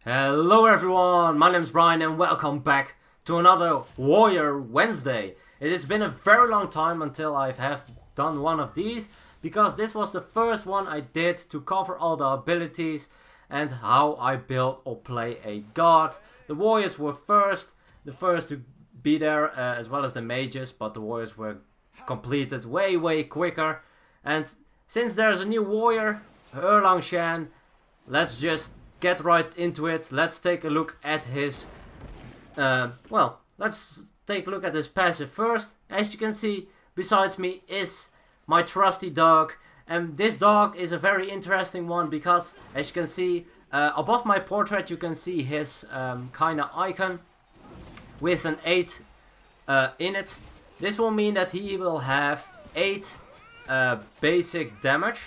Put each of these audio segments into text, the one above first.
Hello everyone, my name is Brian and welcome back to another Warrior Wednesday. It has been a very long time until I have done one of these, because this was the first one I did to cover all the abilities and how I build or play a god. The warriors were the first to be there, as well as the mages, but the warriors were completed way quicker. And since there's a new warrior, Erlang Shen, let's just get right into it. Let's take a look at his let's take a look at his passive first. As you can see, besides me is my trusty dog, and this dog is a very interesting one because, as you can see, above my portrait you can see his kinda icon with an 8 in it. This will mean that he will have 8 basic damage.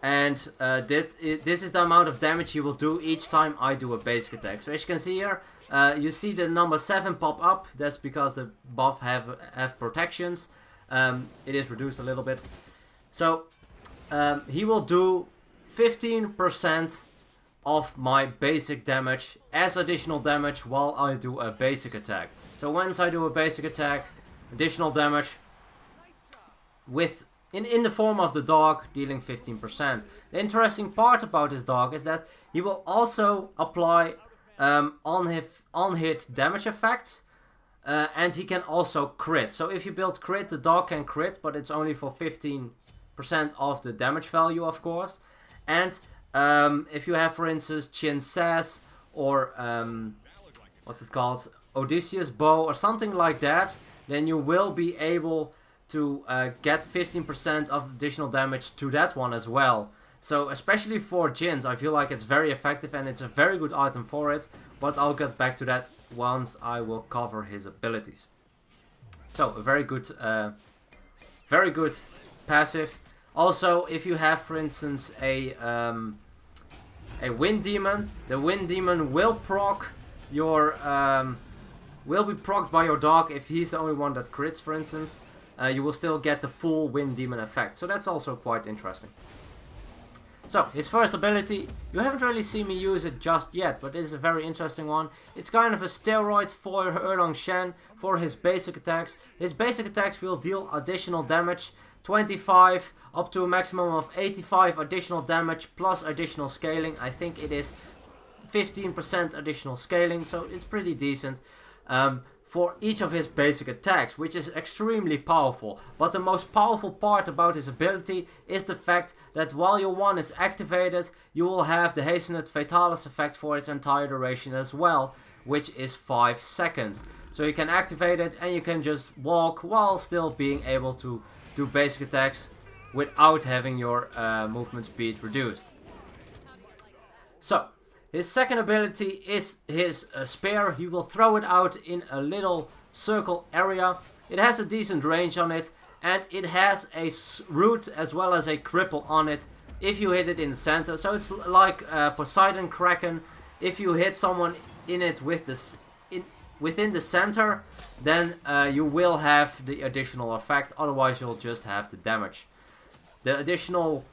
And this is the amount of damage he will do each time I do a basic attack. So as you can see here, you see the number 7 pop up. That's because the buff have protections. It is reduced a little bit. So he will do 15% of my basic damage as additional damage while I do a basic attack. So once I do a basic attack, additional damage with in the form of the dog, dealing 15%. The interesting part about this dog is that he will also apply on-hit damage effects, and he can also crit. So if you build crit, the dog can crit, but it's only for 15% of the damage value, of course. And if you have, for instance, Chin Sass or what's it called, Odysseus Bow or something like that, then you will be able to get 15% of additional damage to that one as well. So especially for Jins, I feel like it's very effective and it's a very good item for it, but I'll get back to that once I will cover his abilities. So a very good passive. Also, if you have, for instance, a Wind Demon, the Wind Demon will proc your will be procced by your dog if he's the only one that crits, for instance. You will still get the full Wind Demon effect. So that's also quite interesting. So, his first ability, you haven't really seen me use it just yet, but it is a very interesting one. It's kind of a steroid for Erlang Shen for his basic attacks. His basic attacks will deal additional damage, 25 up to a maximum of 85 additional damage plus additional scaling. I think it is 15% additional scaling, so it's pretty decent. For each of his basic attacks, which is extremely powerful. But the most powerful part about his ability is the fact that while your 1 is activated, you will have the Hastened Fatalis effect for its entire duration as well, which is 5 seconds. So you can activate it and you can just walk while still being able to do basic attacks without having your movement speed reduced. So, his second ability is his spear. He will throw it out in a little circle area. It has a decent range on it, and it has a root as well as a cripple on it if you hit it in the center. So it's like Poseidon Kraken. If you hit someone in it with this within the center, then you will have the additional effect. Otherwise, you'll just have the damage. The additional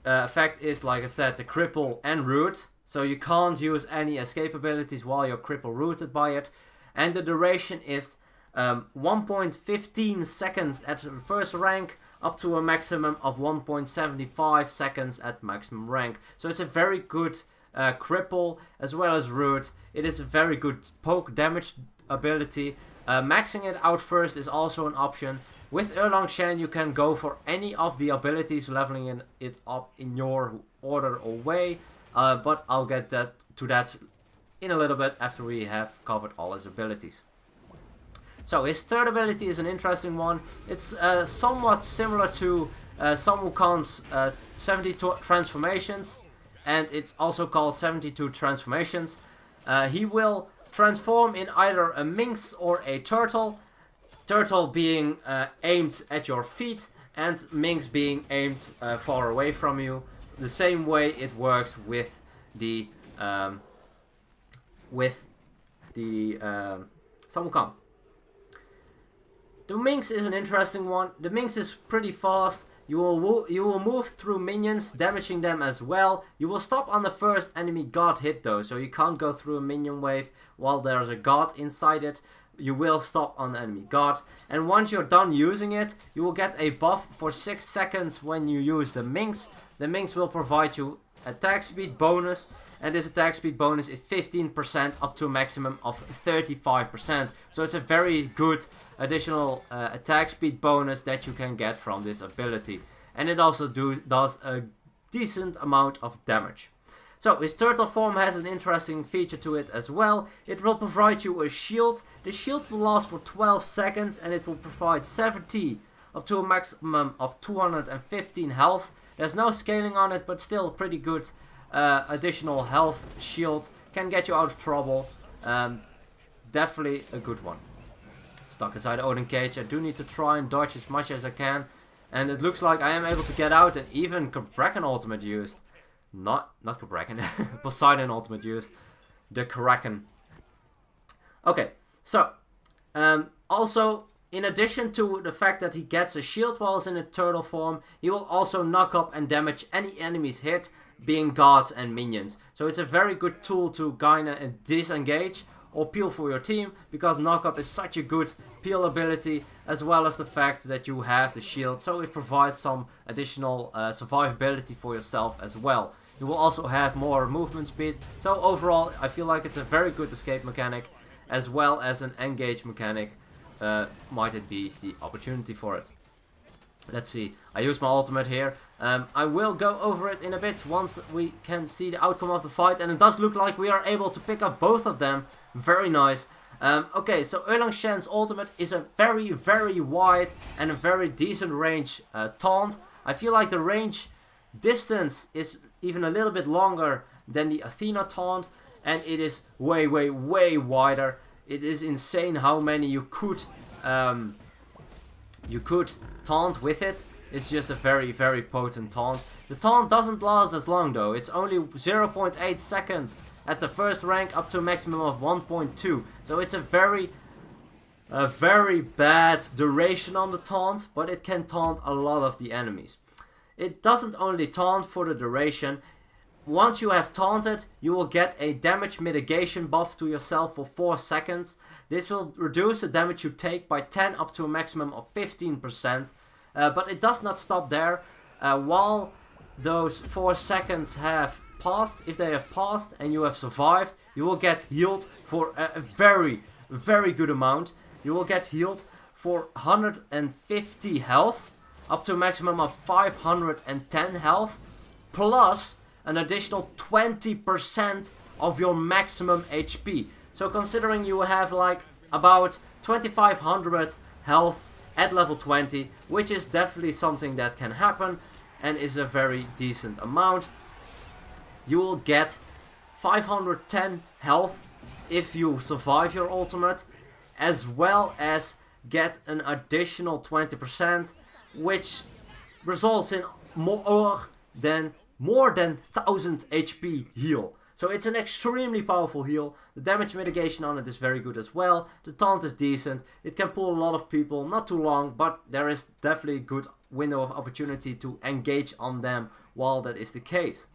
effect is, like I said, the cripple and root. So you can't use any escape abilities while you're cripple rooted by it. And the duration is 1.15 seconds at first rank up to a maximum of 1.75 seconds at maximum rank. So it's a very good cripple as well as root. It is a very good poke damage ability. Maxing it out first is also an option. With Erlang Shen you can go for any of the abilities, leveling it up in your order or way. But I'll get to that in a little bit after we have covered all his abilities. So his third ability is an interesting one. It's somewhat similar to Sun Wukong's 72 transformations, and it's also called 72 transformations. He will transform in either a minx or a turtle. Turtle being aimed at your feet and minx being aimed far away from you. The same way it works with the Sun Wukong. The Minx is an interesting one. The Minx is pretty fast. You will move through minions, damaging them as well. You will stop on the first enemy god hit though, so you can't go through a minion wave while there's a god inside it. You will stop on the enemy god. And once you're done using it, you will get a buff for 6 seconds when you use the Minx. The Minx will provide you attack speed bonus, and this attack speed bonus is 15% up to a maximum of 35%. So it's a very good additional attack speed bonus that you can get from this ability. And it also does a decent amount of damage. So his turtle form has an interesting feature to it as well. It will provide you a shield. The shield will last for 12 seconds and it will provide 70 up to a maximum of 215 health. There's no scaling on it, but still pretty good additional health shield. Can get you out of trouble. Definitely a good one. Stuck inside the Odin cage. I do need to try and dodge as much as I can. And it looks like I am able to get out, and even Kraken ultimate used. Not Kraken. Poseidon ultimate used. The Kraken. Okay, so also, in addition to the fact that he gets a shield while he's in a turtle form, he will also knock up and damage any enemies hit, being gods and minions. So it's a very good tool to kinda disengage or peel for your team, because knock up is such a good peel ability, as well as the fact that you have the shield, so it provides some additional survivability for yourself as well. You will also have more movement speed, so overall I feel like it's a very good escape mechanic, as well as an engage mechanic. Might it be the opportunity for it. Let's see, I use my ultimate here. I will go over it in a bit once we can see the outcome of the fight, and it does look like we are able to pick up both of them. Very nice. Okay, so Erlang Shen's ultimate is a very, very wide and a very decent range taunt. I feel like the range distance is even a little bit longer than the Athena taunt, and it is way, way, way wider. It is insane how many you could taunt with it. It's just a very, very potent taunt. The taunt doesn't last as long though. It's only 0.8 seconds at the first rank, up to a maximum of 1.2. So it's a very bad duration on the taunt, but it can taunt a lot of the enemies. It doesn't only taunt for the duration. Once you have taunted, you will get a damage mitigation buff to yourself for 4 seconds. This will reduce the damage you take by 10 up to a maximum of 15%. But it does not stop there. While those 4 seconds have passed, if they have passed and you have survived, you will get healed for a very, very good amount. You will get healed for 150 health, up to a maximum of 510 health, plus an additional 20% of your maximum HP. So considering you have like about 2500 health at level 20, which is definitely something that can happen and is a very decent amount, you will get 510 health if you survive your ultimate, as well as get an additional 20%, which results in more than 1000 HP heal. So it's an extremely powerful heal. The damage mitigation on it is very good as well. The taunt is decent. It can pull a lot of people, not too long, but there is definitely a good window of opportunity to engage on them while that is the case.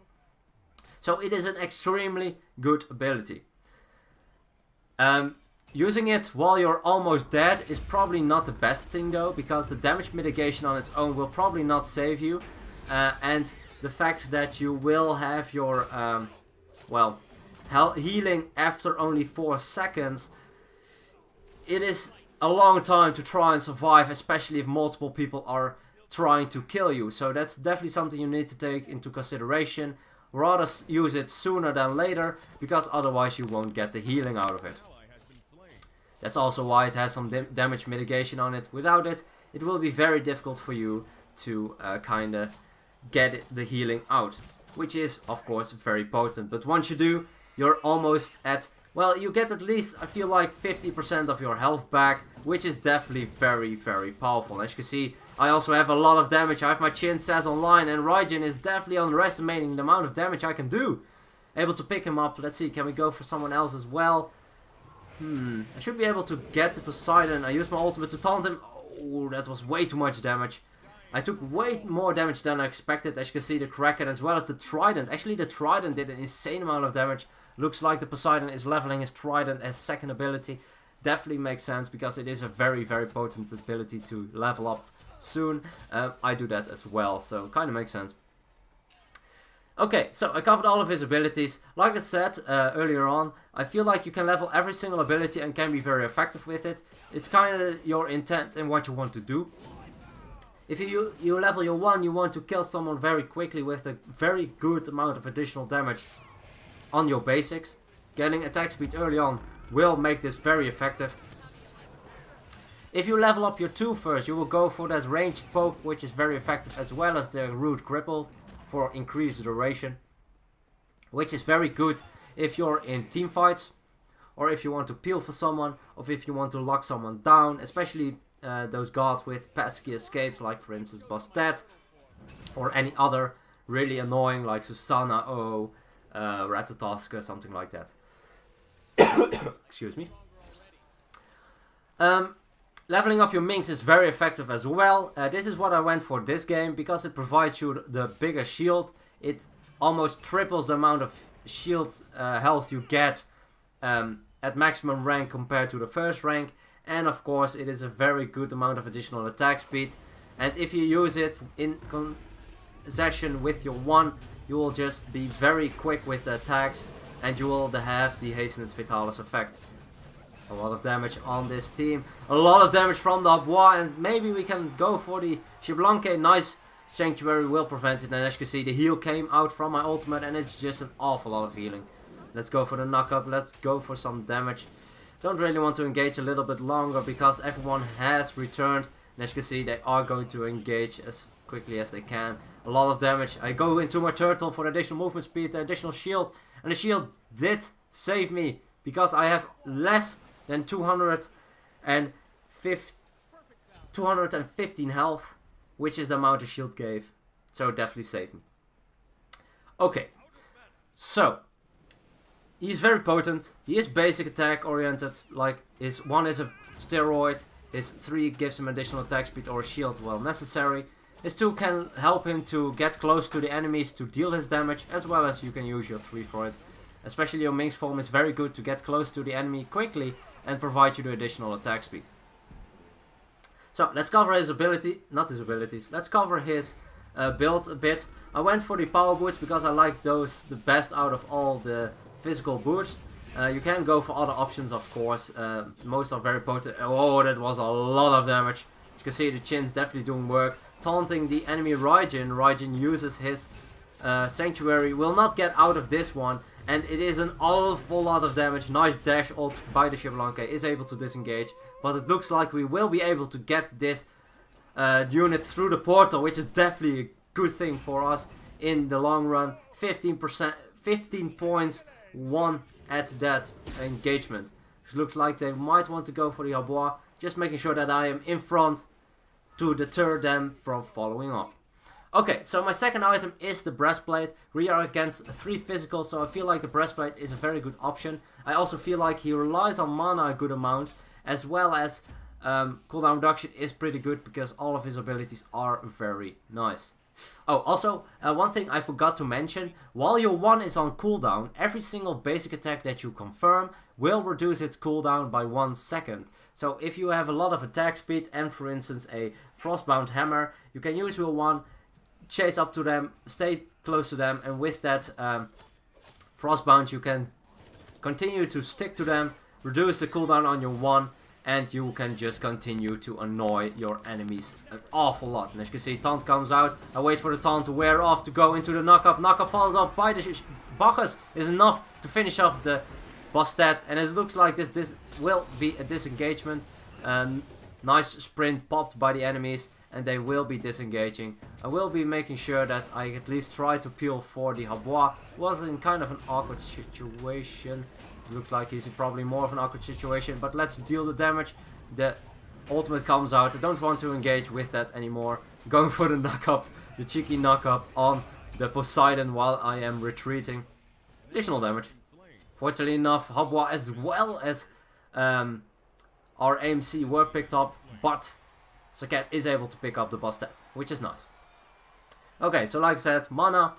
So it is an extremely good ability. Using it while you're almost dead is probably not the best thing though, because the damage mitigation on its own will probably not save you. And the fact that you will have your healing after only 4 seconds, it is a long time to try and survive, especially if multiple people are trying to kill you. So that's definitely something you need to take into consideration. Rather use it sooner than later, because otherwise you won't get the healing out of it. That's also why it has some damage mitigation on it. Without it, it will be very difficult for you to kinda get the healing out, which is of course very potent. But once you do, you're almost at, well, you get at least, I feel like, 50% of your health back, which is definitely very, very powerful. As you can see, I also have a lot of damage. I have my Chin Says online, and Raijin is definitely underestimating the amount of damage I can do. Able to pick him up. Let's see, can we go for someone else as well? I should be able to get the Poseidon. I used my ultimate to taunt him. Oh, that was way too much damage. I took way more damage than I expected. As you can see, the Kraken as well as the Trident. Actually, the Trident did an insane amount of damage. Looks like the Poseidon is leveling his Trident as second ability. Definitely makes sense because it is a very, very potent ability to level up soon. I do that as well, so kind of makes sense. Okay, so I covered all of his abilities. Like I said earlier on, I feel like you can level every single ability and can be very effective with it. It's kind of your intent and what you want to do. If you level your 1, you want to kill someone very quickly with a very good amount of additional damage on your basics. Getting attack speed early on will make this very effective. If you level up your 2 first, you will go for that ranged poke, which is very effective, as well as the root cripple for increased duration, which is very good if you're in team fights, or if you want to peel for someone, or if you want to lock someone down, especially those gods with pesky escapes, like for instance Bastet, or any other really annoying like Susanna or Ratatoska, something like that. Excuse me. Leveling up your Minx is very effective as well. This is what I went for this game because it provides you the bigger shield. It almost triples the amount of shield health you get at maximum rank compared to the first rank. And of course it is a very good amount of additional attack speed. And if you use it in session with your 1, you will just be very quick with the attacks. And you will have the Hastened Vitalis effect. A lot of damage on this team. A lot of damage from the Abois. And maybe we can go for the Xbalanque. Nice Sanctuary will prevent it. And as you can see, the heal came out from my ultimate. And it's just an awful lot of healing. Let's go for the knock-up. Let's go for some damage. Don't really want to engage a little bit longer because everyone has returned. And as you can see, they are going to engage as quickly as they can. A lot of damage. I go into my turtle for additional movement speed, the additional shield. And the shield did save me because I have less than 215 health, which is the amount the shield gave. So it definitely saved me. Okay, so he's very potent. He is basic attack oriented. Like his 1 is a steroid, his 3 gives him additional attack speed or a shield while necessary. His 2 can help him to get close to the enemies to deal his damage, as well as you can use your 3 for it. Especially your Minx form is very good to get close to the enemy quickly and provide you the additional attack speed. So let's cover his ability, not his abilities, let's cover his build a bit. I went for the power boots because I like those the best out of all the physical boots. You can go for other options of course, most are very potent. Oh, that was a lot of damage. As you can see, the Chin's definitely doing work. Taunting the enemy Raijin. Raijin uses his Sanctuary, will not get out of this one. And it is an awful lot of damage. Nice dash ult by the Xbalanque, is able to disengage. But it looks like we will be able to get this unit through the portal, which is definitely a good thing for us in the long run. 15%, 15 points won at that engagement. It looks like they might want to go for the Abois. Just making sure that I am in front to deter them from following up. Okay, so my second item is the breastplate. We are against 3 physical, so I feel like the breastplate is a very good option. I also feel like he relies on mana a good amount, as well as cooldown reduction is pretty good because all of his abilities are very nice. Oh, also, one thing I forgot to mention, while your 1 is on cooldown, every single basic attack that you confirm will reduce its cooldown by 1 second. So if you have a lot of attack speed and for instance a Frostbound Hammer, you can use your 1, chase up to them, stay close to them, and with that Frostbound you can continue to stick to them, reduce the cooldown on your 1, and you can just continue to annoy your enemies an awful lot. And as you can see, taunt comes out. I wait for the taunt to wear off to go into the knock-up. Knock-up followed up by the Bacchus is enough to finish off the Bastet. And it looks like this will be a disengagement. Nice sprint popped by the enemies, and they will be disengaging. I will be making sure that I at least try to peel for the Habois. Was in kind of an awkward situation. Looks like he's in probably more of an awkward situation, but let's deal the damage. The ultimate comes out. I don't want to engage with that anymore. Going for the knock-up, the cheeky knock-up on the Poseidon while I am retreating. Additional damage. Fortunately enough, Habois as well as our AMC were picked up, but Saket is able to pick up the Bastet, which is nice. Okay, so like I said, mana,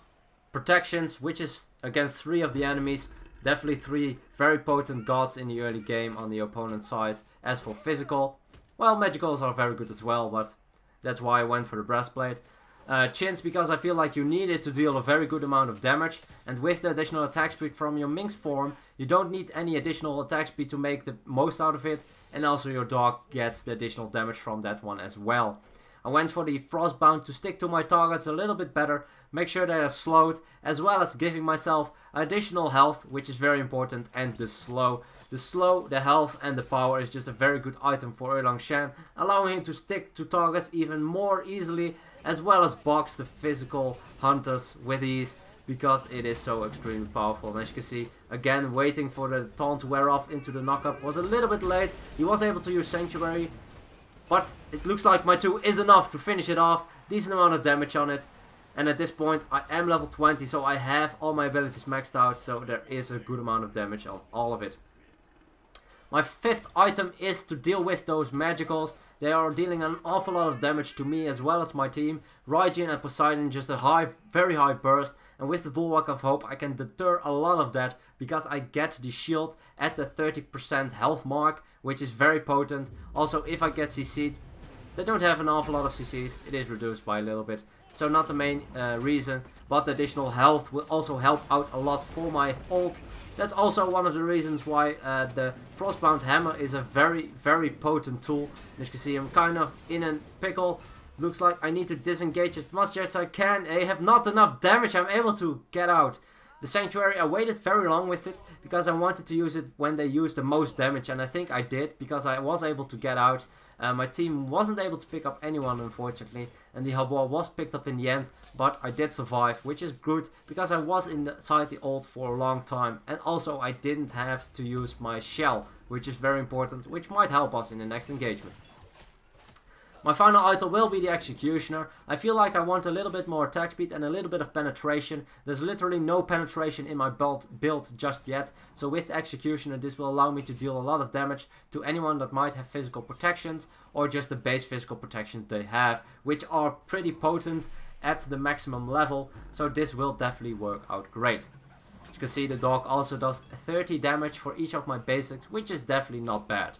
protections, which is against 3 of the enemies. Definitely 3 very potent gods in the early game on the opponent's side. As for physical, well, magicals are very good as well, but that's why I went for the breastplate. Chins, because I feel like you need it to deal a very good amount of damage, and with the additional attack speed from your Minx form, you don't need any additional attack speed to make the most out of it, and also your dog gets the additional damage from that one as well. I went for the Frostbound to stick to my targets a little bit better, make sure they are slowed, as well as giving myself additional health, which is very important, and the slow. The slow, the health, and the power is just a very good item for Erlang Shen, allowing him to stick to targets even more easily, as well as box the physical hunters with ease, because it is so extremely powerful. And as you can see, again, waiting for the taunt to wear off into the knockup was a little bit late. He was able to use Sanctuary, but it looks like my 2 is enough to finish it off. Decent amount of damage on it. And at this point, I am level 20, so I have all my abilities maxed out, so there is a good amount of damage on all of it. My 5th item is to deal with those magicals. They are dealing an awful lot of damage to me as well as my team. Raijin and Poseidon, just a very high burst. And with the Bulwark of Hope, I can deter a lot of that because I get the shield at the 30% health mark, which is very potent. Also, if I get CC'd, they don't have an awful lot of CCs. It is reduced by a little bit. So not the main reason, but the additional health will also help out a lot for my ult. That's also one of the reasons why the Frostbound Hammer is a very, very potent tool. As you can see, I'm kind of in a pickle. Looks like I need to disengage as much as I can. I have not enough damage. I'm able to get out. The Sanctuary, I waited very long with it because I wanted to use it when they used the most damage, and I think I did because I was able to get out. My team wasn't able to pick up anyone, unfortunately, and the Habor was picked up in the end, but I did survive, which is good because I was inside the ult for a long time, and also I didn't have to use my shell, which is very important, which might help us in the next engagement. My final item will be the Executioner. I feel like I want a little bit more attack speed and a little bit of penetration. There's literally no penetration in my build just yet. So with Executioner, this will allow me to deal a lot of damage to anyone that might have physical protections or just the base physical protections they have, which are pretty potent at the maximum level. So this will definitely work out great. As you can see, the dog also does 30 damage for each of my basics, which is definitely not bad.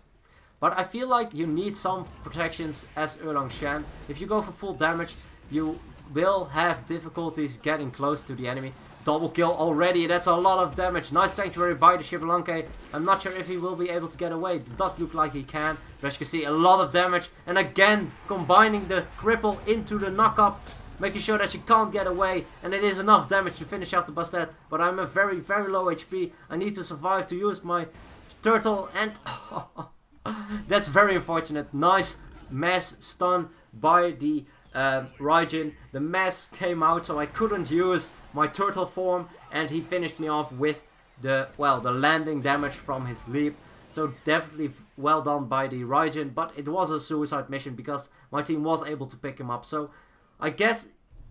But I feel like you need some protections as Erlang Shen. If you go for full damage, you will have difficulties getting close to the enemy. Double kill already, that's a lot of damage. Nice Sanctuary by the Shibalanke. I'm not sure if he will be able to get away. It does look like he can. But as you can see, a lot of damage. And again, combining the cripple into the knockup, making sure that she can't get away. And it is enough damage to finish off the Bastet. But I'm a very, very low HP. I need to survive to use my turtle and... That's very unfortunate. Nice mass stun by the Raijin. The mass came out, so I couldn't use my turtle form, and he finished me off with the landing damage from his leap. So definitely well done by the Raijin, but it was a suicide mission because my team was able to pick him up. So I guess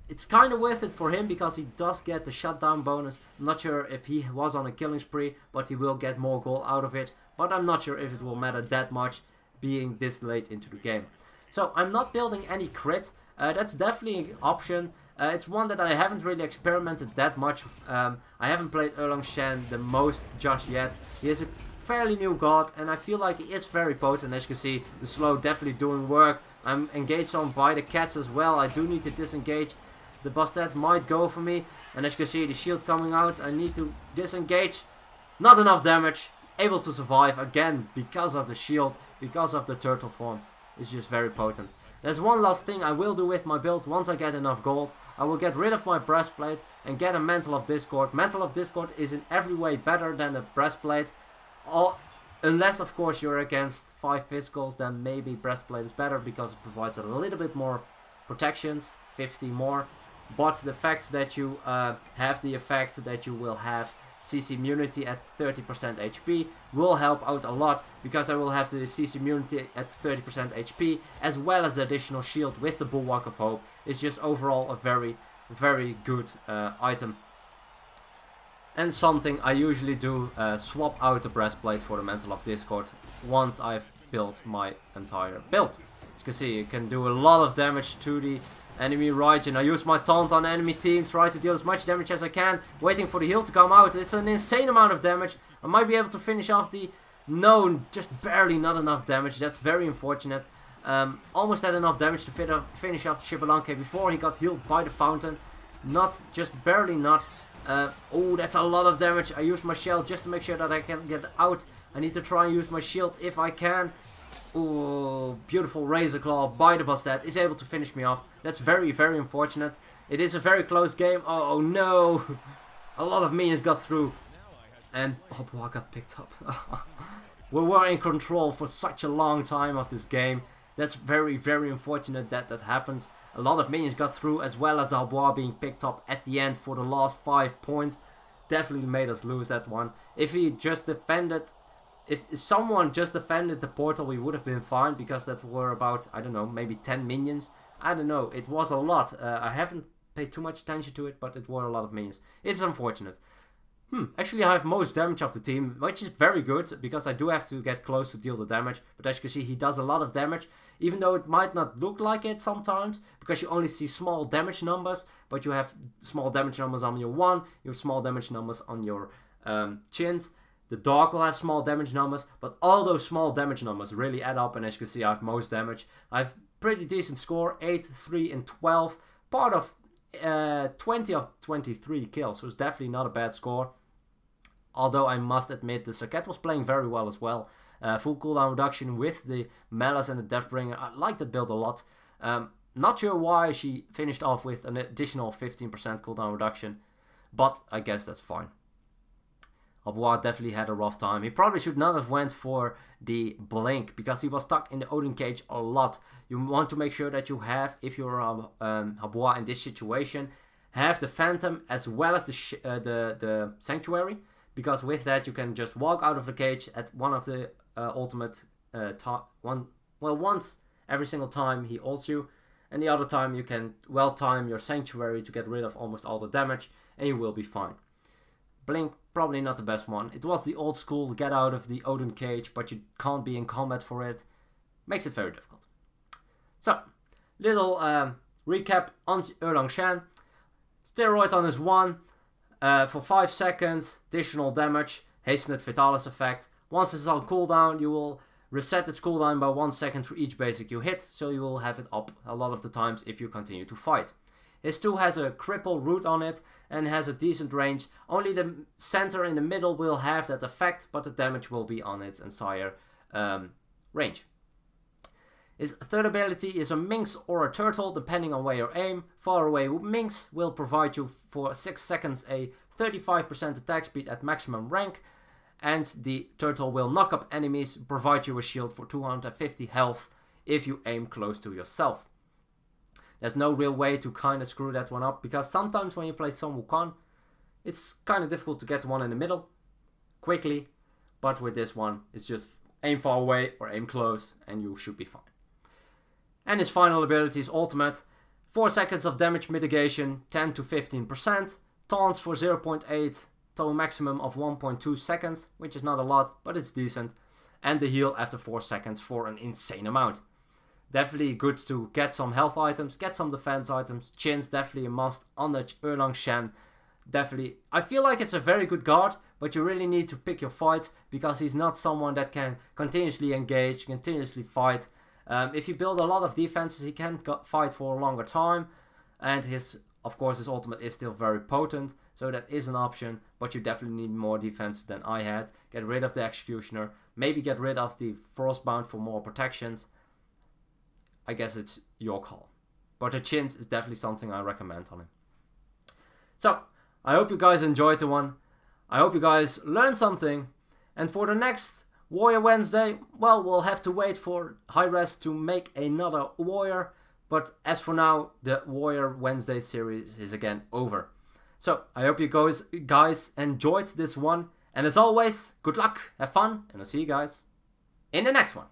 it's kind of worth it for him because he does get the shutdown bonus. I'm not sure if he was on a killing spree, but he will get more gold out of it. But I'm not sure if it will matter that much being this late into the game. So I'm not building any crit. That's definitely an option. It's one that I haven't really experimented that much. I haven't played Erlang Shen the most just yet. He is a fairly new god and I feel like he is very potent. As you can see, the slow definitely doing work. I'm engaged on by the cats as well. I do need to disengage. The Bastet might go for me. And as you can see, the shield coming out. I need to disengage. Not enough damage. Able to survive again because of the shield, because of the turtle form. It's just very potent. There's one last thing I will do with my build once I get enough gold. I will get rid of my breastplate and get a Mantle of Discord. Mantle of Discord is in every way better than the breastplate. Unless of course you're against 5 physicals, then maybe breastplate is better because it provides a little bit more protections, 50 more. But the fact that you have the effect that you will have CC immunity at 30% HP will help out a lot because I will have the CC immunity at 30% HP as well as the additional shield with the Bulwark of Hope. It's just overall a very, very good item. And something I usually do, swap out the breastplate for the Mantle of Discord once I've built my entire build. As you can see, you can do a lot of damage to the enemy right. And I use my taunt on the enemy team, try to deal as much damage as I can, waiting for the heal to come out. It's an insane amount of damage. I might be able to finish off the... No, just barely not enough damage. That's very unfortunate. Almost had enough damage to finish off the Xbalanque before he got healed by the fountain. Not, just barely not. Oh, that's a lot of damage. I use my shell just to make sure that I can get out. I need to try and use my shield if I can. Oh, beautiful Razor Claw by the Bastet is able to finish me off. That's very, very unfortunate. It is a very close game. Oh no! A lot of minions got through. And Hopwa got picked up. We were in control for such a long time of this game. That's very, very unfortunate that that happened. A lot of minions got through, as well as Hopwa being picked up at the end for the last 5 points. Definitely made us lose that one. If he just defended... If someone just defended the portal, we would have been fine, because that were about, I don't know, maybe 10 minions. I don't know, it was a lot. I haven't paid too much attention to it, but it were a lot of minions. It's unfortunate. Actually I have most damage of the team, which is very good, because I do have to get close to deal the damage. But as you can see, he does a lot of damage, even though it might not look like it sometimes, because you only see small damage numbers, but you have small damage numbers on your 1, you have small damage numbers on your chins. The dog will have small damage numbers, but all those small damage numbers really add up, and as you can see, I have most damage. I have pretty decent score, 8, 3, and 12, part of 20 of 23 kills, so it's definitely not a bad score. Although I must admit, the Saket was playing very well as well. Full cooldown reduction with the Malice and the Deathbringer. I like that build a lot. Not sure why she finished off with an additional 15% cooldown reduction, but I guess that's fine. Hopwa definitely had a rough time. He probably should not have went for the Blink, because he was stuck in the Odin cage a lot. You want to make sure that you have, if you're Hopwa in this situation, have the Phantom as well as the Sanctuary. Because with that you can just walk out of the cage at one of the ultimate once every single time he ults you, and the other time you can well time your Sanctuary to get rid of almost all the damage, and you will be fine. Blink, probably not the best one. It was the old school get out of the Odin cage, but you can't be in combat for it. Makes it very difficult. So, little recap on Erlang Shen. Steroid on his 1. For 5 seconds, additional damage, hastened Vitalis effect. Once it's on cooldown, you will reset its cooldown by 1 second for each basic you hit, so you will have it up a lot of the times if you continue to fight. His 2 has a cripple root on it and has a decent range. Only the center in the middle will have that effect, but the damage will be on its entire range. His 3rd ability is a Minx or a Turtle, depending on where you aim. Far away Minx will provide you for 6 seconds a 35% attack speed at maximum rank. And the Turtle will knock up enemies, provide you a shield for 250 health if you aim close to yourself. There's no real way to kind of screw that one up, because sometimes when you play Sun Wukong, it's kind of difficult to get one in the middle quickly. But with this one, it's just aim far away or aim close and you should be fine. And his final ability is Ultimate. 4 seconds of damage mitigation, 10 to 15%. Taunts for 0.8 to a maximum of 1.2 seconds, which is not a lot, but it's decent. And the heal after 4 seconds for an insane amount. Definitely good to get some health items, get some defense items. Chin's definitely a must on the Erlang Shen. Definitely. I feel like it's a very good guard, but you really need to pick your fights, because he's not someone that can continuously engage, continuously fight. If you build a lot of defenses, he can fight for a longer time, and of course his ultimate is still very potent, so that is an option, but you definitely need more defense than I had. Get rid of the Executioner, maybe get rid of the Frostbound for more protections. I guess it's your call, but the Chins is definitely something I recommend on him. So, I hope you guys enjoyed the one, I hope you guys learned something, and for the next Warrior Wednesday, well, we'll have to wait for Hi-Res to make another Warrior. But as for now, the Warrior Wednesday series is again over. So, I hope you guys enjoyed this one. And as always, good luck, have fun, and I'll see you guys in the next one.